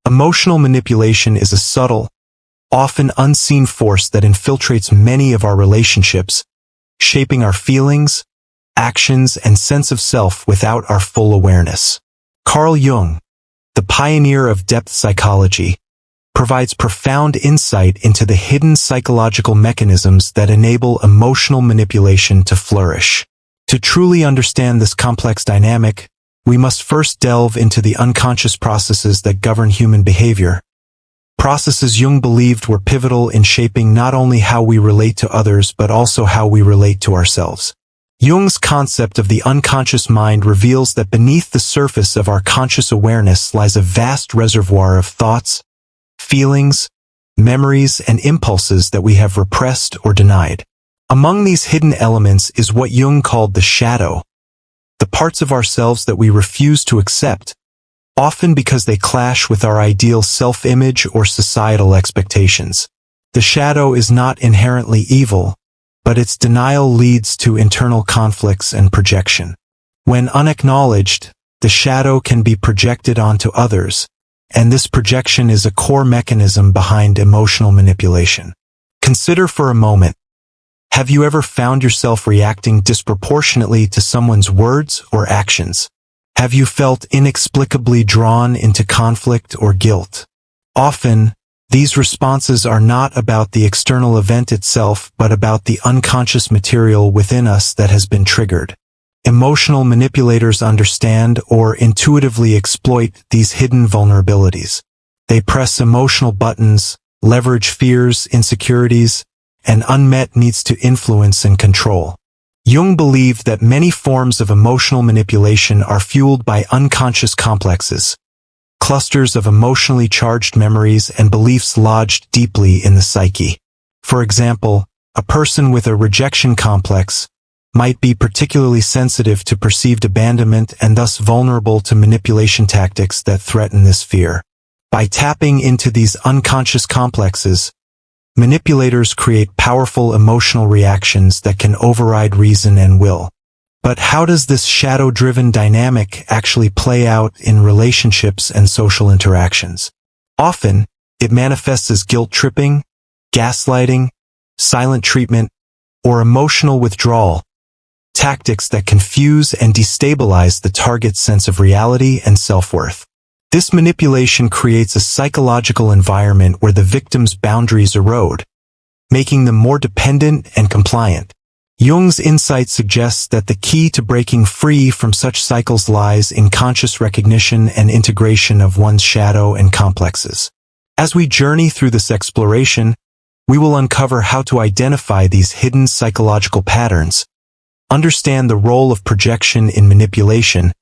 Emotional manipulation is a subtle, often unseen force that infiltrates many of our relationships, shaping our feelings, actions, and sense of self without our full awareness. Carl Jung, the pioneer of depth psychology, provides profound insight into the hidden psychological mechanisms that enable emotional manipulation to flourish. To truly understand this complex dynamic, we must first delve into the unconscious processes that govern human behavior. Processes Jung believed were pivotal in shaping not only how we relate to others but also how we relate to ourselves. Jung's concept of the unconscious mind reveals that beneath the surface of our conscious awareness lies a vast reservoir of thoughts, feelings, memories, and impulses that we have repressed or denied. Among these hidden elements is what Jung called the shadow, the parts of ourselves that we refuse to accept, often because they clash with our ideal self-image or societal expectations. The shadow is not inherently evil, but its denial leads to internal conflicts and projection. When unacknowledged, the shadow can be projected onto others, and this projection is a core mechanism behind emotional manipulation. Consider for a moment, have you ever found yourself reacting disproportionately to someone's words or actions? Have you felt inexplicably drawn into conflict or guilt? Often, these responses are not about the external event itself but about the unconscious material within us that has been triggered. Emotional manipulators understand or intuitively exploit these hidden vulnerabilities. They press emotional buttons, leverage fears, insecurities, and unmet needs to influence and control. Jung believed that many forms of emotional manipulation are fueled by unconscious complexes, clusters of emotionally charged memories and beliefs lodged deeply in the psyche. For example, a person with a rejection complex might be particularly sensitive to perceived abandonment and thus vulnerable to manipulation tactics that threaten this fear. By tapping into these unconscious complexes, manipulators create powerful emotional reactions that can override reason and will. But how does this shadow-driven dynamic actually play out in relationships and social interactions? Often, it manifests as guilt-tripping, gaslighting, silent treatment, or emotional withdrawal, tactics that confuse and destabilize the target's sense of reality and self-worth. This manipulation creates a psychological environment where the victim's boundaries erode, making them more dependent and compliant. Jung's insight suggests that the key to breaking free from such cycles lies in conscious recognition and integration of one's shadow and complexes. As we journey through this exploration, we will uncover how to identify these hidden psychological patterns, understand the role of projection in manipulation,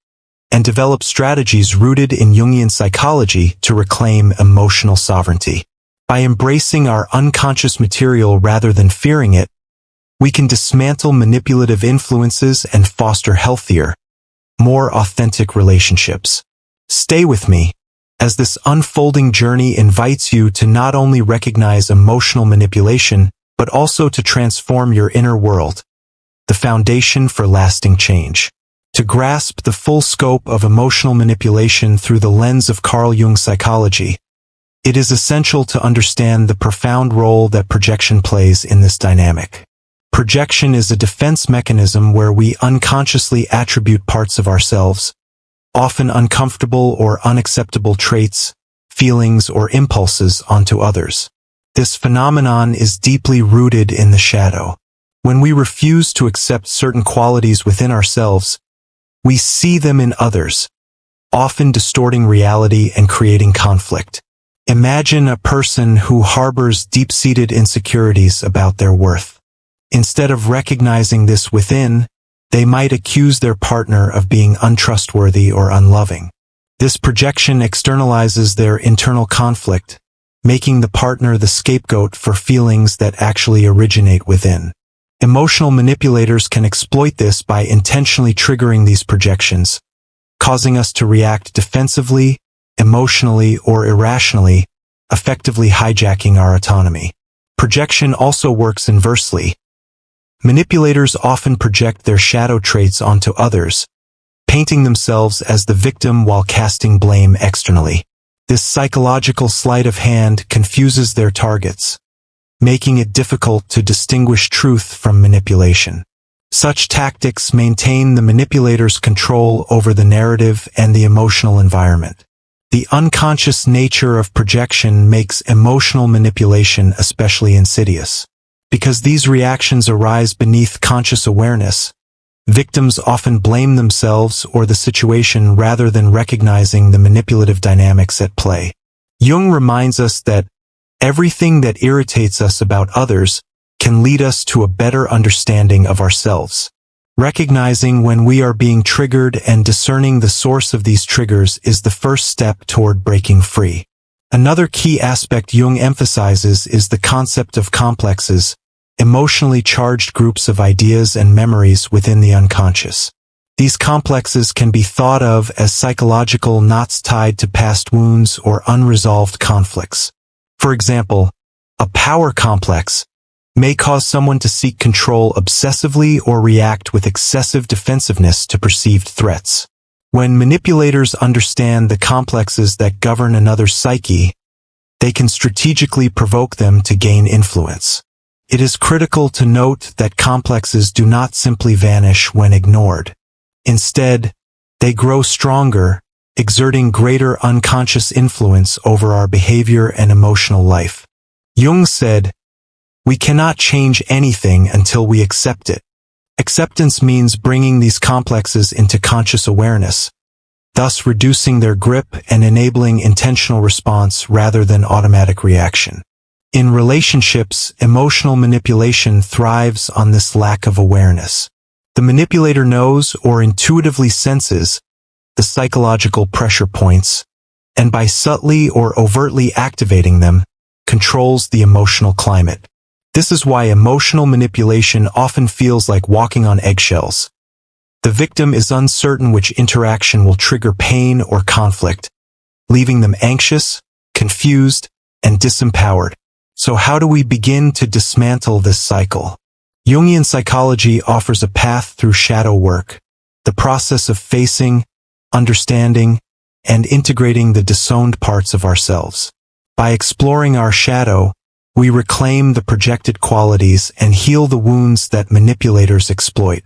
and develop strategies rooted in Jungian psychology to reclaim emotional sovereignty. By embracing our unconscious material rather than fearing it, we can dismantle manipulative influences and foster healthier, more authentic relationships. Stay with me, as this unfolding journey invites you to not only recognize emotional manipulation, but also to transform your inner world, the foundation for lasting change. To grasp the full scope of emotional manipulation through the lens of Carl Jung's psychology, it is essential to understand the profound role that projection plays in this dynamic. Projection is a defense mechanism where we unconsciously attribute parts of ourselves, often uncomfortable or unacceptable traits, feelings, or impulses onto others. This phenomenon is deeply rooted in the shadow. When we refuse to accept certain qualities within ourselves, we see them in others, often distorting reality and creating conflict. Imagine a person who harbors deep-seated insecurities about their worth. Instead of recognizing this within, they might accuse their partner of being untrustworthy or unloving. This projection externalizes their internal conflict, making the partner the scapegoat for feelings that actually originate within. Emotional manipulators can exploit this by intentionally triggering these projections, causing us to react defensively, emotionally, or irrationally, effectively hijacking our autonomy. Projection also works inversely. Manipulators often project their shadow traits onto others, painting themselves as the victim while casting blame externally. This psychological sleight of hand confuses their targets, making it difficult to distinguish truth from manipulation. Such tactics maintain the manipulator's control over the narrative and the emotional environment. The unconscious nature of projection makes emotional manipulation especially insidious. Because these reactions arise beneath conscious awareness, victims often blame themselves or the situation rather than recognizing the manipulative dynamics at play. Jung reminds us that everything that irritates us about others can lead us to a better understanding of ourselves. Recognizing when we are being triggered and discerning the source of these triggers is the first step toward breaking free. Another key aspect Jung emphasizes is the concept of complexes, emotionally charged groups of ideas and memories within the unconscious. These complexes can be thought of as psychological knots tied to past wounds or unresolved conflicts. For example, a power complex may cause someone to seek control obsessively or react with excessive defensiveness to perceived threats. When manipulators understand the complexes that govern another's psyche, they can strategically provoke them to gain influence. It is critical to note that complexes do not simply vanish when ignored. Instead, they grow stronger, exerting greater unconscious influence over our behavior and emotional life. Jung said, "We cannot change anything until we accept it." Acceptance means bringing these complexes into conscious awareness, thus reducing their grip and enabling intentional response rather than automatic reaction. In relationships, emotional manipulation thrives on this lack of awareness. The manipulator knows or intuitively senses the psychological pressure points, and by subtly or overtly activating them, controls the emotional climate. This is why emotional manipulation often feels like walking on eggshells. The victim is uncertain which interaction will trigger pain or conflict, leaving them anxious, confused, and disempowered. So how do we begin to dismantle this cycle? Jungian psychology offers a path through shadow work, the process of facing, understanding, and integrating the disowned parts of ourselves. By exploring our shadow, we reclaim the projected qualities and heal the wounds that manipulators exploit.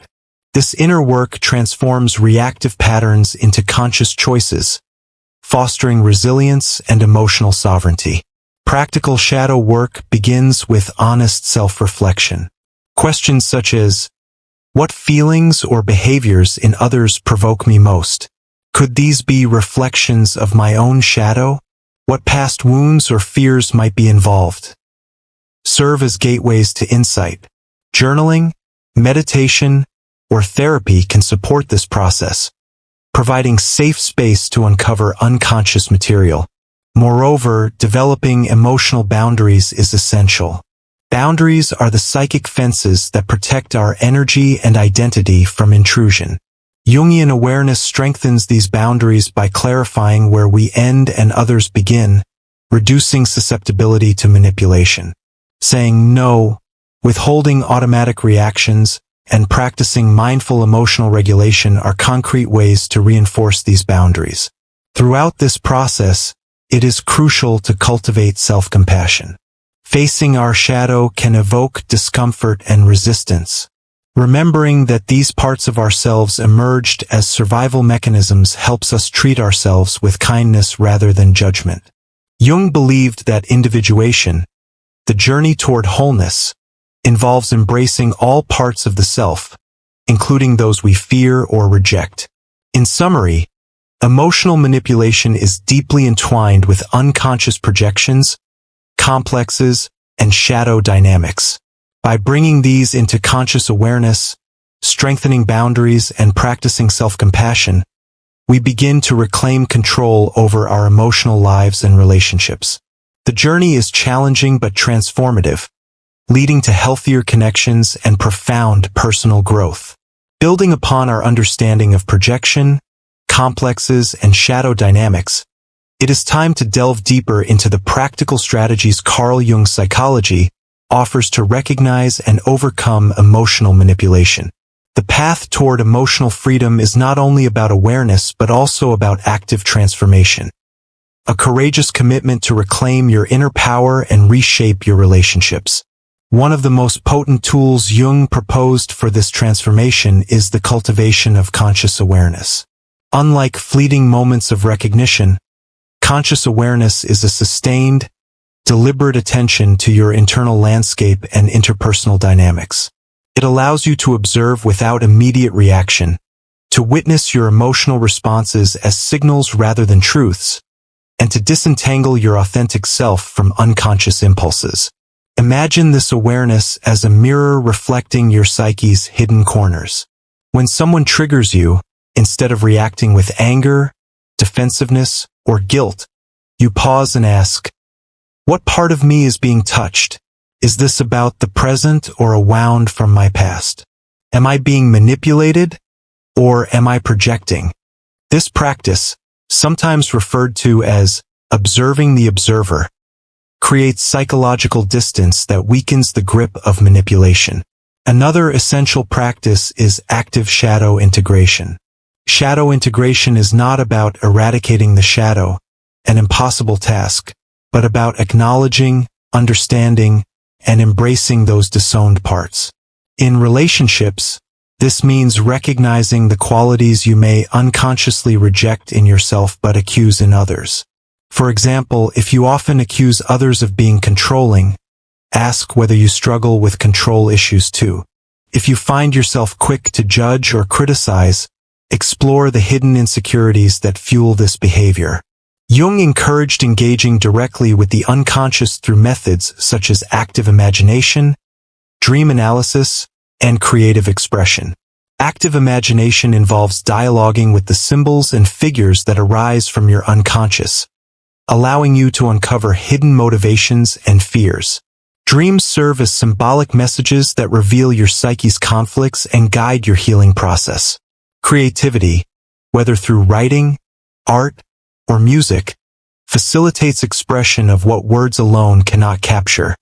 This inner work transforms reactive patterns into conscious choices, fostering resilience and emotional sovereignty. Practical shadow work begins with honest self-reflection. Questions such as, what feelings or behaviors in others provoke me most? Could these be reflections of my own shadow? What past wounds or fears might be involved? Serve as gateways to insight. Journaling, meditation, or therapy can support this process, providing safe space to uncover unconscious material. Moreover, developing emotional boundaries is essential. Boundaries are the psychic fences that protect our energy and identity from intrusion. Jungian awareness strengthens these boundaries by clarifying where we end and others begin, reducing susceptibility to manipulation. Saying no, withholding automatic reactions, and practicing mindful emotional regulation are concrete ways to reinforce these boundaries. Throughout this process, it is crucial to cultivate self-compassion. Facing our shadow can evoke discomfort and resistance. Remembering that these parts of ourselves emerged as survival mechanisms helps us treat ourselves with kindness rather than judgment. Jung believed that individuation, the journey toward wholeness, involves embracing all parts of the self, including those we fear or reject. In summary, emotional manipulation is deeply entwined with unconscious projections, complexes, and shadow dynamics. By bringing these into conscious awareness, strengthening boundaries, and practicing self-compassion, we begin to reclaim control over our emotional lives and relationships. The journey is challenging but transformative, leading to healthier connections and profound personal growth. Building upon our understanding of projection, complexes, and shadow dynamics, it is time to delve deeper into the practical strategies Carl Jung's psychology offers to recognize and overcome emotional manipulation. The path toward emotional freedom is not only about awareness but also about active transformation. a courageous commitment to reclaim your inner power and reshape your relationships. One of the most potent tools Jung proposed for this transformation is the cultivation of conscious awareness. Unlike fleeting moments of recognition, conscious awareness is a sustained, deliberate attention to your internal landscape and interpersonal dynamics. It allows you to observe without immediate reaction, to witness your emotional responses as signals rather than truths, and to disentangle your authentic self from unconscious impulses. Imagine this awareness as a mirror reflecting your psyche's hidden corners. When someone triggers you, instead of reacting with anger, defensiveness, or guilt, you pause and ask, what part of me is being touched? Is this about the present or a wound from my past? Am I being manipulated, or am I projecting? This practice, sometimes referred to as observing the observer, creates psychological distance that weakens the grip of manipulation. Another essential practice is active shadow integration. Shadow integration is not about eradicating the shadow, an impossible task, but about acknowledging, understanding, and embracing those disowned parts. In relationships, this means recognizing the qualities you may unconsciously reject in yourself but accuse in others. For example, if you often accuse others of being controlling, ask whether you struggle with control issues too. If you find yourself quick to judge or criticize, explore the hidden insecurities that fuel this behavior. Jung encouraged engaging directly with the unconscious through methods such as active imagination, dream analysis, and creative expression. Active imagination involves dialoguing with the symbols and figures that arise from your unconscious, allowing you to uncover hidden motivations and fears. Dreams serve as symbolic messages that reveal your psyche's conflicts and guide your healing process. Creativity, whether through writing, art, or music, facilitates expression of what words alone cannot capture,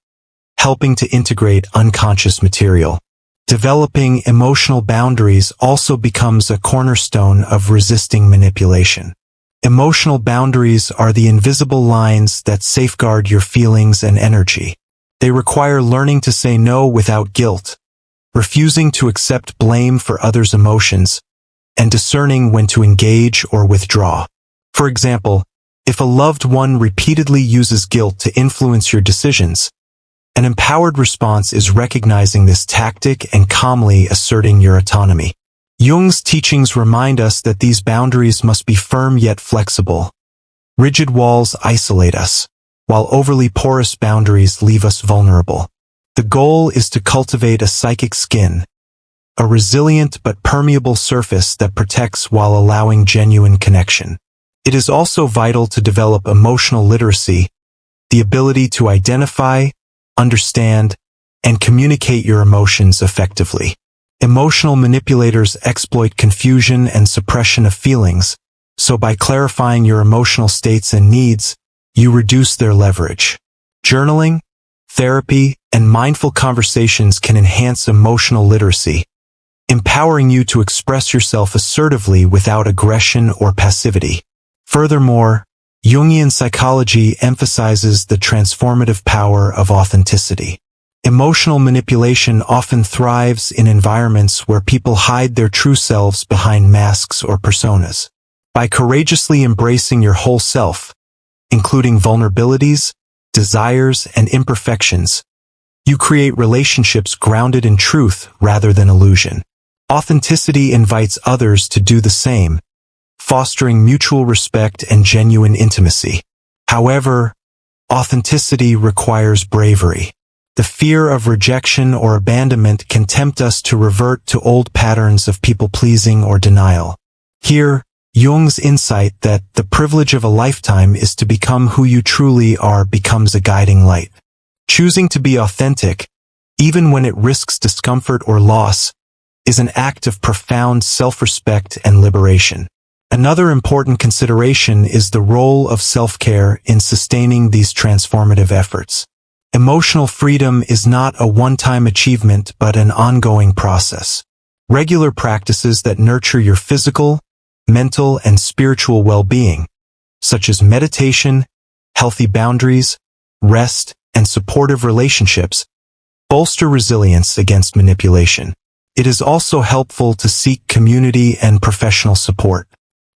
helping to integrate unconscious material. Developing emotional boundaries also becomes a cornerstone of resisting manipulation. Emotional boundaries are the invisible lines that safeguard your feelings and energy. They require learning to say no without guilt, refusing to accept blame for others' emotions, and discerning when to engage or withdraw. For example, if a loved one repeatedly uses guilt to influence your decisions, an empowered response is recognizing this tactic and calmly asserting your autonomy. Jung's teachings remind us that these boundaries must be firm yet flexible. Rigid walls isolate us, while overly porous boundaries leave us vulnerable. The goal is to cultivate a psychic skin, a resilient but permeable surface that protects while allowing genuine connection. It is also vital to develop emotional literacy, the ability to identify, understand, and communicate your emotions effectively. Emotional manipulators exploit confusion and suppression of feelings, so by clarifying your emotional states and needs, you reduce their leverage. Journaling, therapy, and mindful conversations can enhance emotional literacy, empowering you to express yourself assertively without aggression or passivity. Furthermore, Jungian psychology emphasizes the transformative power of authenticity. Emotional manipulation often thrives in environments where people hide their true selves behind masks or personas. By courageously embracing your whole self, including vulnerabilities, desires, and imperfections, you create relationships grounded in truth rather than illusion. Authenticity invites others to do the same, fostering mutual respect and genuine intimacy. However, authenticity requires bravery. The fear of rejection or abandonment can tempt us to revert to old patterns of people-pleasing or denial. Here, Jung's insight that the privilege of a lifetime is to become who you truly are becomes a guiding light. Choosing to be authentic, even when it risks discomfort or loss, is an act of profound self-respect and liberation. Another important consideration is the role of self-care in sustaining these transformative efforts. Emotional freedom is not a one-time achievement but an ongoing process. Regular practices that nurture your physical, mental, and spiritual well-being, such as meditation, healthy boundaries, rest, and supportive relationships, bolster resilience against manipulation. It is also helpful to seek community and professional support.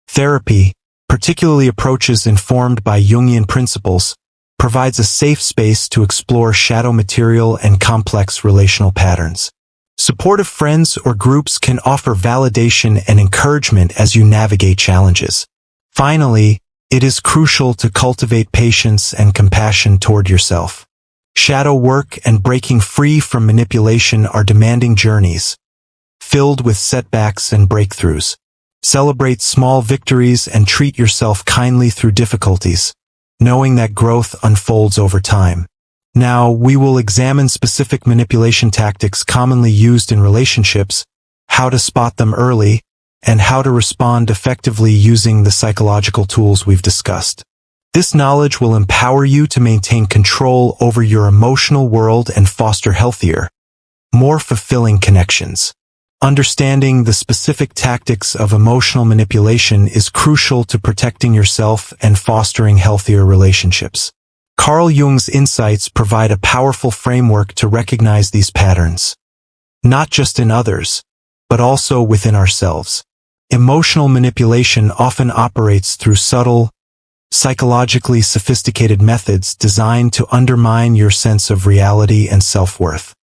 Therapy, particularly approaches informed by Jungian principles, provides a safe space to explore shadow material and complex relational patterns. Supportive friends or groups can offer validation and encouragement as you navigate challenges. Finally, it is crucial to cultivate patience and compassion toward yourself. Shadow work and breaking free from manipulation are demanding journeys, filled with setbacks and breakthroughs. Celebrate small victories and treat yourself kindly through difficulties, knowing that growth unfolds over time. Now, we will examine specific manipulation tactics commonly used in relationships, how to spot them early, and how to respond effectively using the psychological tools we've discussed. This knowledge will empower you to maintain control over your emotional world and foster healthier, more fulfilling connections. Understanding the specific tactics of emotional manipulation is crucial to protecting yourself and fostering healthier relationships. Carl Jung's insights provide a powerful framework to recognize these patterns, not just in others, but also within ourselves. Emotional manipulation often operates through subtle, psychologically sophisticated methods designed to undermine your sense of reality and self-worth.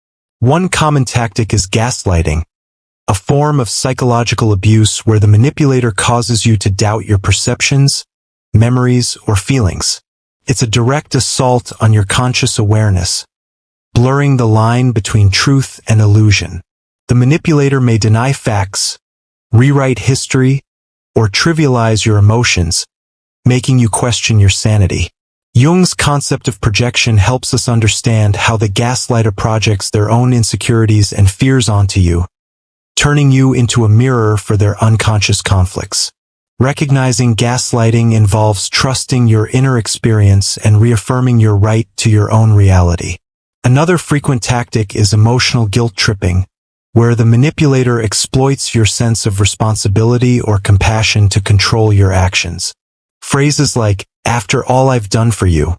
One common tactic is gaslighting, a form of psychological abuse where the manipulator causes you to doubt your perceptions, memories, or feelings. It's a direct assault on your conscious awareness, blurring the line between truth and illusion. The manipulator may deny facts, rewrite history, or trivialize your emotions, making you question your sanity. Jung's concept of projection helps us understand how the gaslighter projects their own insecurities and fears onto you, turning you into a mirror for their unconscious conflicts. Recognizing gaslighting involves trusting your inner experience and reaffirming your right to your own reality. Another frequent tactic is emotional guilt tripping, where the manipulator exploits your sense of responsibility or compassion to control your actions. Phrases like, "After all I've done for you,"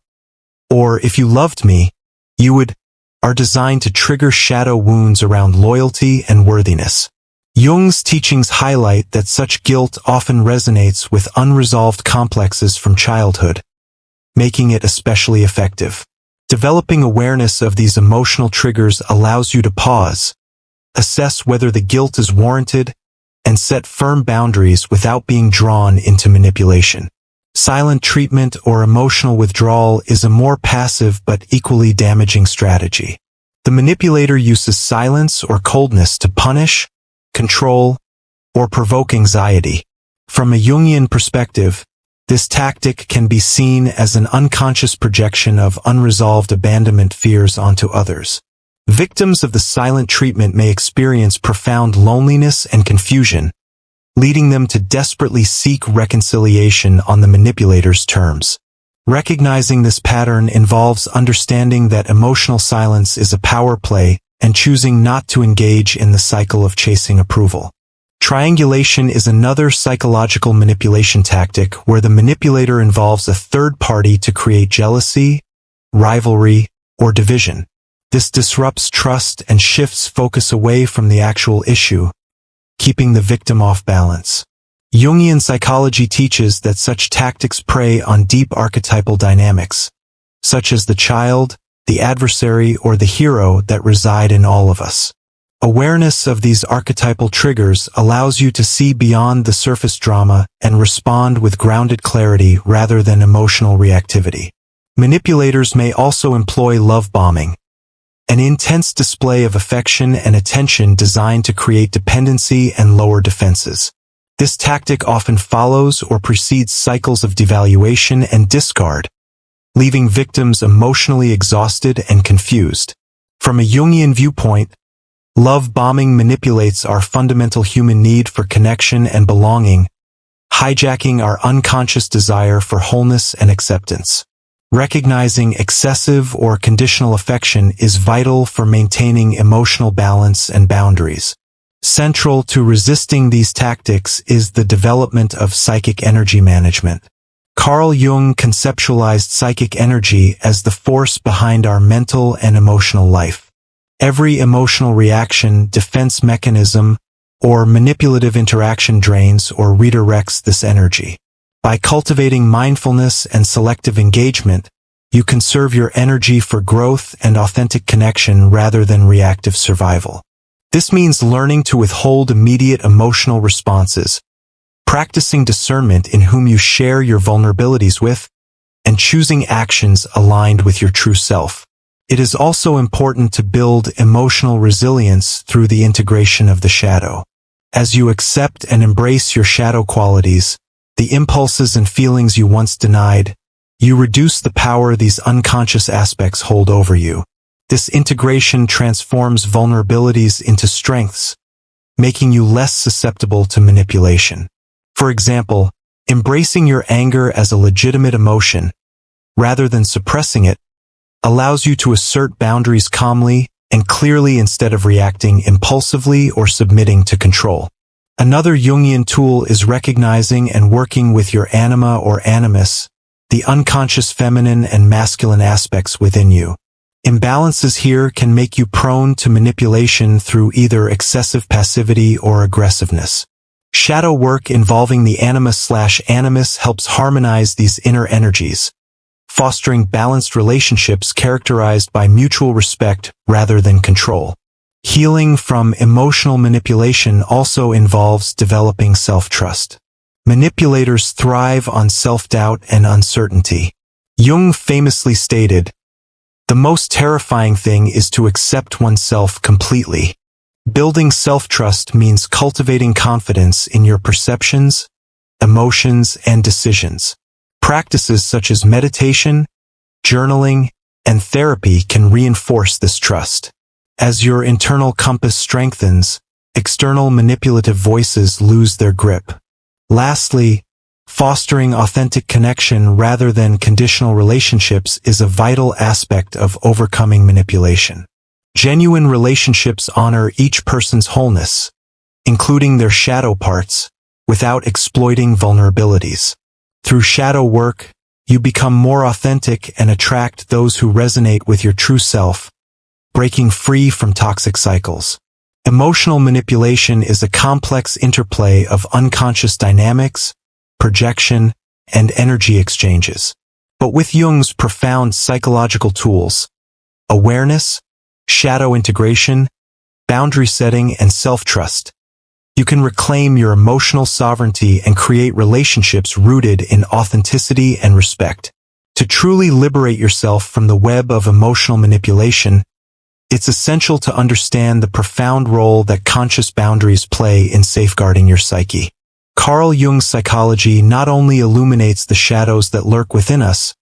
or "If you loved me, you would," are designed to trigger shadow wounds around loyalty and worthiness. Jung's teachings highlight that such guilt often resonates with unresolved complexes from childhood, making it especially effective. Developing awareness of these emotional triggers allows you to pause, assess whether the guilt is warranted, and set firm boundaries without being drawn into manipulation. Silent treatment or emotional withdrawal is a more passive but equally damaging strategy. The manipulator uses silence or coldness to punish, control, or provoke anxiety. From a Jungian perspective, this tactic can be seen as an unconscious projection of unresolved abandonment fears onto others. Victims of the silent treatment may experience profound loneliness and confusion, leading them to desperately seek reconciliation on the manipulator's terms. Recognizing this pattern involves understanding that emotional silence is a power play and choosing not to engage in the cycle of chasing approval. Triangulation is another psychological manipulation tactic where the manipulator involves a third party to create jealousy, rivalry, or division. This disrupts trust and shifts focus away from the actual issue, keeping the victim off balance. Jungian psychology teaches that such tactics prey on deep archetypal dynamics, such as the child, the adversary, or the hero that reside in all of us. Awareness of these archetypal triggers allows you to see beyond the surface drama and respond with grounded clarity rather than emotional reactivity. Manipulators may also employ love bombing, an intense display of affection and attention designed to create dependency and lower defenses. This tactic often follows or precedes cycles of devaluation and discard, leaving victims emotionally exhausted and confused. From a Jungian viewpoint, love bombing manipulates our fundamental human need for connection and belonging, hijacking our unconscious desire for wholeness and acceptance. Recognizing excessive or conditional affection is vital for maintaining emotional balance and boundaries. Central to resisting these tactics is the development of psychic energy management. Carl Jung conceptualized psychic energy as the force behind our mental and emotional life. Every emotional reaction, defense mechanism, or manipulative interaction drains or redirects this energy. By cultivating mindfulness and selective engagement, you conserve your energy for growth and authentic connection rather than reactive survival. This means learning to withhold immediate emotional responses, practicing discernment in whom you share your vulnerabilities with, and choosing actions aligned with your true self. It is also important to build emotional resilience through the integration of the shadow. As you accept and embrace your shadow qualities, the impulses and feelings you once denied, you reduce the power these unconscious aspects hold over you. This integration transforms vulnerabilities into strengths, making you less susceptible to manipulation. For example, embracing your anger as a legitimate emotion, rather than suppressing it, allows you to assert boundaries calmly and clearly instead of reacting impulsively or submitting to control. Another Jungian tool is recognizing and working with your anima or animus, the unconscious feminine and masculine aspects within you. Imbalances here can make you prone to manipulation through either excessive passivity or aggressiveness. Shadow work involving the anima/animus helps harmonize these inner energies, fostering balanced relationships characterized by mutual respect rather than control. Healing from emotional manipulation also involves developing self-trust. Manipulators thrive on self-doubt and uncertainty. Jung famously stated, "The most terrifying thing is to accept oneself completely." Building self-trust means cultivating confidence in your perceptions, emotions, and decisions. Practices such as meditation, journaling, and therapy can reinforce this trust. As your internal compass strengthens, external manipulative voices lose their grip. Lastly, fostering authentic connection rather than conditional relationships is a vital aspect of overcoming manipulation. Genuine relationships honor each person's wholeness, including their shadow parts, without exploiting vulnerabilities. Through shadow work, you become more authentic and attract those who resonate with your true self, breaking free from toxic cycles. Emotional manipulation is a complex interplay of unconscious dynamics, projection, and energy exchanges. But with Jung's profound psychological tools, awareness, shadow integration, boundary setting, and self-trust, you can reclaim your emotional sovereignty and create relationships rooted in authenticity and respect. To truly liberate yourself from the web of emotional manipulation, it's essential to understand the profound role that conscious boundaries play in safeguarding your psyche. Carl Jung's psychology not only illuminates the shadows that lurk within us,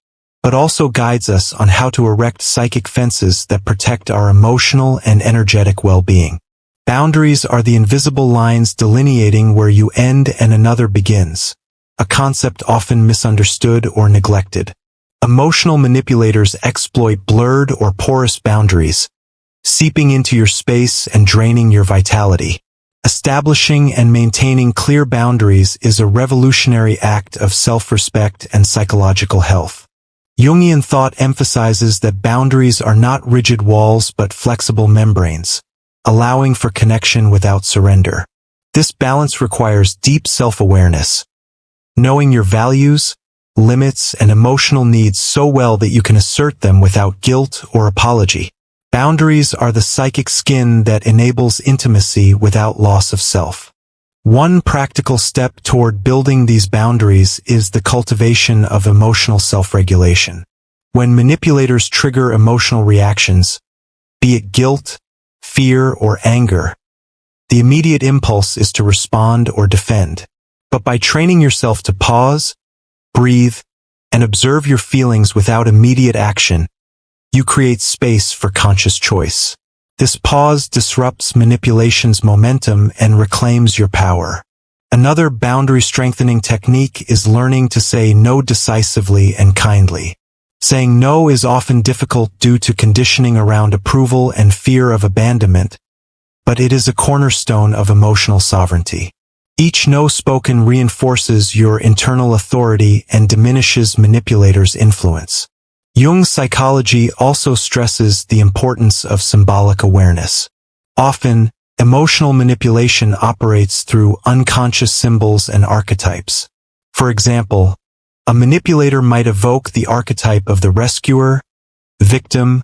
but also guides us on how to erect psychic fences that protect our emotional and energetic well-being. Boundaries are the invisible lines delineating where you end and another begins, a concept often misunderstood or neglected. Emotional manipulators exploit blurred or porous boundaries, seeping into your space and draining your vitality. Establishing and maintaining clear boundaries is a revolutionary act of self-respect and psychological health. Jungian thought emphasizes that boundaries are not rigid walls but flexible membranes, allowing for connection without surrender. This balance requires deep self-awareness, knowing your values, limits, and emotional needs so well that you can assert them without guilt or apology. Boundaries are the psychic skin that enables intimacy without loss of self. One practical step toward building these boundaries is the cultivation of emotional self-regulation. When manipulators trigger emotional reactions, be it guilt, fear, or anger, the immediate impulse is to respond or defend. But by training yourself to pause, breathe, and observe your feelings without immediate action, you create space for conscious choice. This pause disrupts manipulation's momentum and reclaims your power. Another boundary-strengthening technique is learning to say no decisively and kindly. Saying no is often difficult due to conditioning around approval and fear of abandonment, but it is a cornerstone of emotional sovereignty. Each no spoken reinforces your internal authority and diminishes manipulators' influence. Jung's psychology also stresses the importance of symbolic awareness. Often, emotional manipulation operates through unconscious symbols and archetypes. For example, a manipulator might evoke the archetype of the rescuer, victim,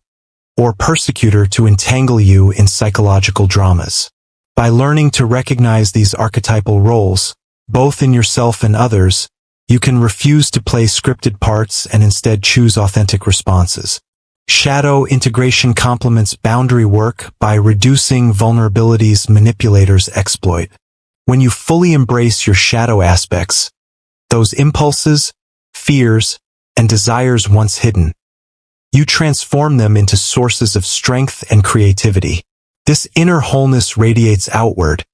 or persecutor to entangle you in psychological dramas. By learning to recognize these archetypal roles, both in yourself and others, you can refuse to play scripted parts and instead choose authentic responses. Shadow integration complements boundary work by reducing vulnerabilities manipulators exploit. When you fully embrace your shadow aspects, those impulses, fears, and desires once hidden, you transform them into sources of strength and creativity. This inner wholeness radiates outward,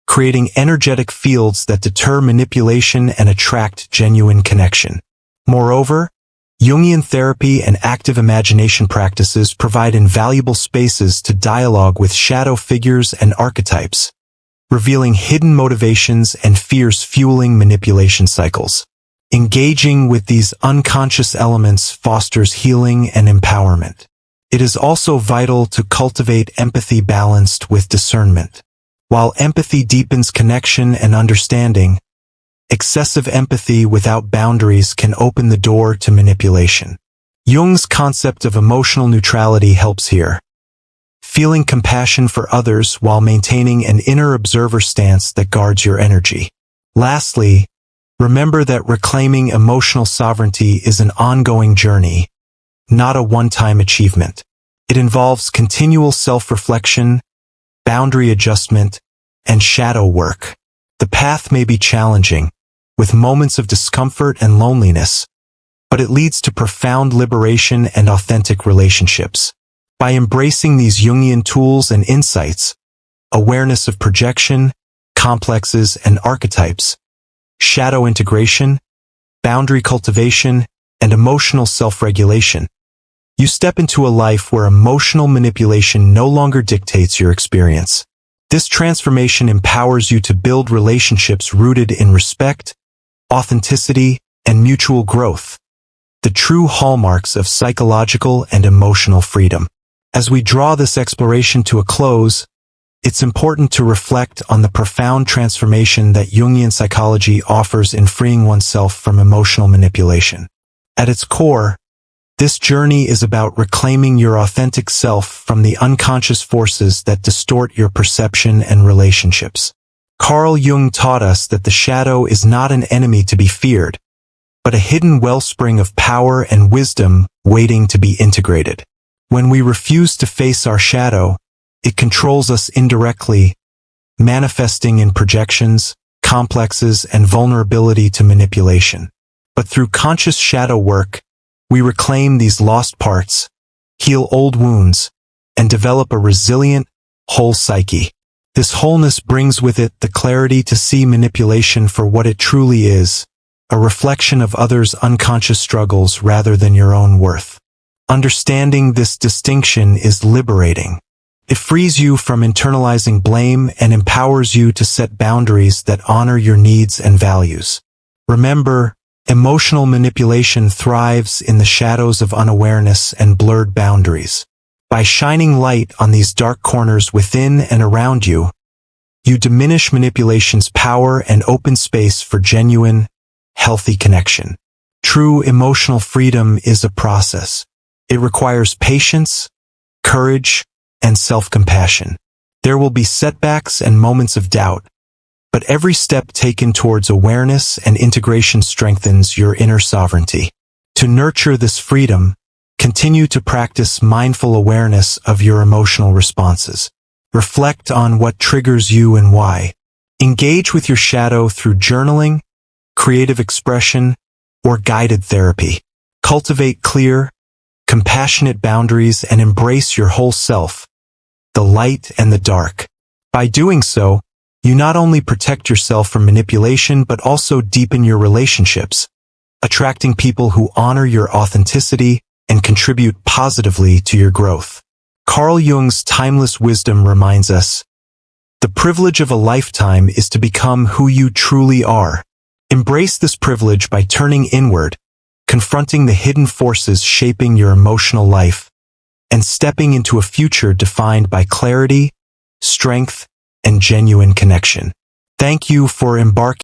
creating energetic fields that deter manipulation and attract genuine connection. Moreover, Jungian therapy and active imagination practices provide invaluable spaces to dialogue with shadow figures and archetypes, revealing hidden motivations and fears fueling manipulation cycles. Engaging with these unconscious elements fosters healing and empowerment. It is also vital to cultivate empathy balanced with discernment. While empathy deepens connection and understanding, excessive empathy without boundaries can open the door to manipulation. Jung's concept of emotional neutrality helps here. Feeling compassion for others while maintaining an inner observer stance that guards your energy. Lastly, remember that reclaiming emotional sovereignty is an ongoing journey, not a one-time achievement. It involves continual self-reflection, boundary adjustment, and shadow work. The path may be challenging, with moments of discomfort and loneliness, but it leads to profound liberation and authentic relationships. By embracing these Jungian tools and insights, awareness of projection, complexes, and archetypes, shadow integration, boundary cultivation, and emotional self-regulation, you step into a life where emotional manipulation no longer dictates your experience. This transformation empowers you to build relationships rooted in respect, authenticity, and mutual growth, the true hallmarks of psychological and emotional freedom. As we draw this exploration to a close, it's important to reflect on the profound transformation that Jungian psychology offers in freeing oneself from emotional manipulation. At its core, this journey is about reclaiming your authentic self from the unconscious forces that distort your perception and relationships. Carl Jung taught us that the shadow is not an enemy to be feared, but a hidden wellspring of power and wisdom waiting to be integrated. When we refuse to face our shadow, it controls us indirectly, manifesting in projections, complexes, and vulnerability to manipulation. But through conscious shadow work, we reclaim these lost parts, heal old wounds, and develop a resilient, whole psyche. This wholeness brings with it the clarity to see manipulation for what it truly is, a reflection of others' unconscious struggles rather than your own worth. Understanding this distinction is liberating. It frees you from internalizing blame and empowers you to set boundaries that honor your needs and values. Remember, emotional manipulation thrives in the shadows of unawareness and blurred boundaries. By shining light on these dark corners within and around you, you diminish manipulation's power and open space for genuine, healthy connection. True emotional freedom is a process. It requires patience, courage, and self-compassion. There will be setbacks and moments of doubt, but every step taken towards awareness and integration strengthens your inner sovereignty. To nurture this freedom, continue to practice mindful awareness of your emotional responses. Reflect on what triggers you and why. Engage with your shadow through journaling, creative expression, or guided therapy. Cultivate clear, compassionate boundaries and embrace your whole self, the light and the dark. By doing so, you not only protect yourself from manipulation but also deepen your relationships, attracting people who honor your authenticity and contribute positively to your growth. Carl Jung's timeless wisdom reminds us, The privilege of a lifetime is to become who you truly are. Embrace this privilege by turning inward, confronting the hidden forces shaping your emotional life, and stepping into a future defined by clarity, strength, and genuine connection. Thank you for embarking